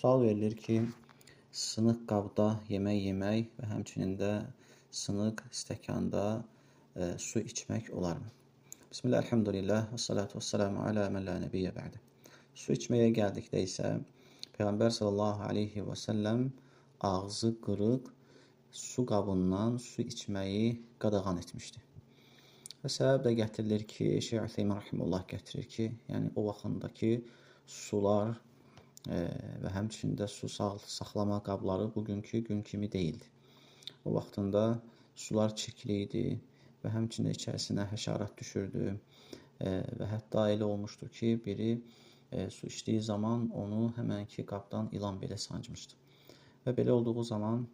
Sual verilir ki, sınıq qabda yemək yemək və həmçinin də sınıq stəkanda su içmək olarmı? Bismillah, elhamdülillah, və salatu və salamu alə mən la nəbiyyə bə'də. Su içməyə gəldikdə isə Peyğəmbər sallallahu aleyhi və səlləm ağzı qırıq su qabından su içməyi qadağan etmişdi. Və səbəb də gətirilir ki, Şeyh Ütheymən rahimehullah gətirir ki, yəni o vaxtındakı sular və həmçində su saxlama qabları bugünkü gün kimi deyildi. O vaxtında sular çirkli idi və həmçində içərisinə həşərat düşürdü və hətta elə olmuşdu ki, biri su içdiyi zaman onu həmənki qabdan ilan belə sancmışdı. Və belə olduğu zaman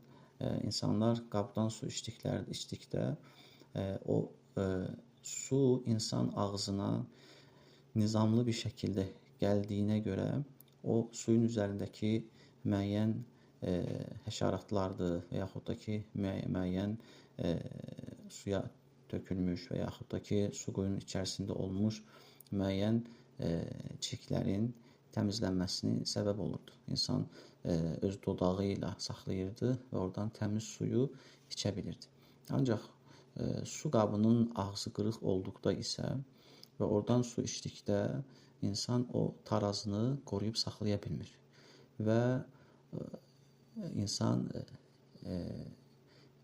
insanlar qabdan su içdikdə o su insan ağzına nizamlı bir şəkildə gəldiyinə görə o suyun üzərindəki müəyyən həşəratlardır və yaxud da ki, müəyyən suya tökülmüş və yaxud da ki, su quyunun içərisində olmuş müəyyən çirklərin təmizlənməsini səbəb olurdu. İnsan öz dodağı ilə saxlayırdı və oradan təmiz suyu içə bilirdi. Ancaq su qabının ağzı qırıq olduqda isə və oradan su içdikdə insan o tarazını qoruyub saxlaya bilmir və insan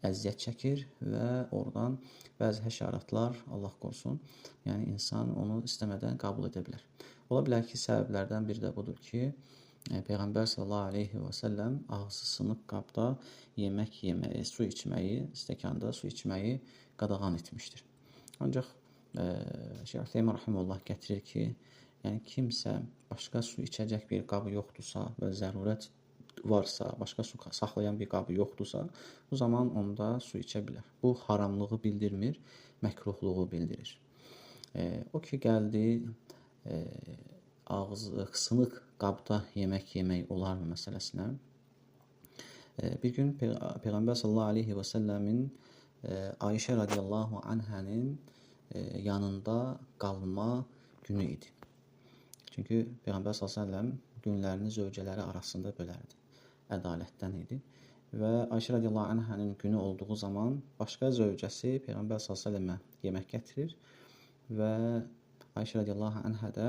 əziyyət çəkir və oradan bəzi həşəratlar, Allah qorusun, yəni insan onu istəmədən qəbul edə bilər. Ola bilər ki, səbəblərdən biri də budur ki, Peyğəmbər sallallahu aleyhi və səlləm ağzı sınıq qabda yemək yeməyi, su içməyi, stəkanda su içməyi qadağan etmişdir. Ancaq Şeyh Ütheymən rahimehullah gətirir ki, yəni kimsə başqa su içəcək bir qabı yoxdursa və zərurət varsa, başqa su saxlayan bir qabı yoxdursa, bu zaman onda su içə bilər. Bu haramlığı bildirmir, məkruhluğu bildirir. O ki, gəldi sınıq qabda yemək yemək olarmı məsələsinə. Bir gün Peyğəmbər sallallahu aleyhi və səlləmin Ayşə radiyallahu anhənin yanında qalma günü idi. Çünki Peyğəmbər s.ə.v günlərini zövcələri arasında bölərdi. Ədalətdən idi. Və Ayşə radiyallahu anhənin günü olduğu zaman başqa zövcəsi Peyğəmbər s.ə.və yemək gətirir və Ayşə radiyallahu anhə də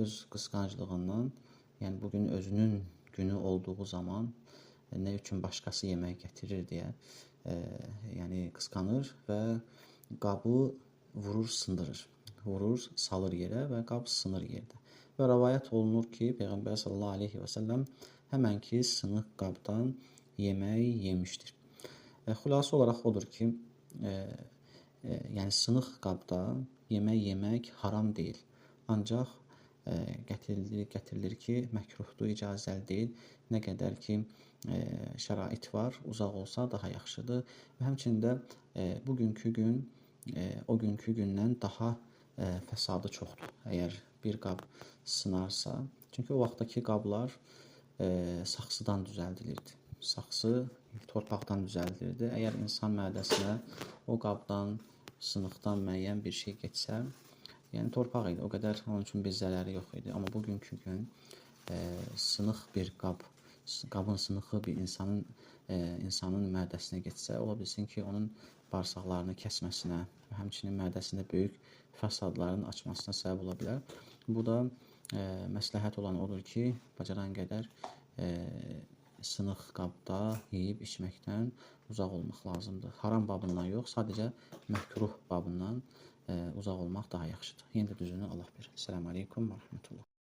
öz qısqanclığından, yəni bugün özünün günü olduğu zaman nə üçün başqası yemək gətirir deyə yəni qısqanır və qabı vurur, sındırır. Vurur, salır yerə və qab sınır yerdə. Və rəvayət olunur ki, Peyğəmbər sallallahu aleyhi və səlləm həmənki sınıq qabdan yemək yemişdir. Xülasə olaraq odur ki, yəni sınıq qabda yemək yemək haram deyil. Ancaq gətirilir ki, məkruhdur, icazəli deyil. Nə qədər ki, şərait var, uzaq olsa daha yaxşıdır. Və həmçində bugünkü gün o günkü gündən daha fəsadı çoxdur. Əgər bir qab sınarsa, çünki o vaxtdakı qablar saxsıdan düzəldilirdi. Saxsı torpaqdan düzəldilirdi. Əgər insan mədəsinə o qabdan, sınıqdan müəyyən bir şey getsə, yəni torpaq idi, o qədər onun üçün bir zərəri yox idi. Amma bugünkü gün sınıq bir qab, qabın sınıxı bir insanın mədəsinə getsə, ola bilsin ki, onun bağırsaqlarını kəsməsinə və həmçinin mədəsində böyük fəsadların açmasına səbəb ola bilər. Bu da məsləhət olan odur ki, bacaran qədər sınıq qabda yeyib içməkdən uzaq olmaq lazımdır. Haram babından yox, sadəcə məkruh babından uzaq olmaq daha yaxşıdır. Yenə də düzünü Allah bilir. Esselamu aleykum və rəhmətullah.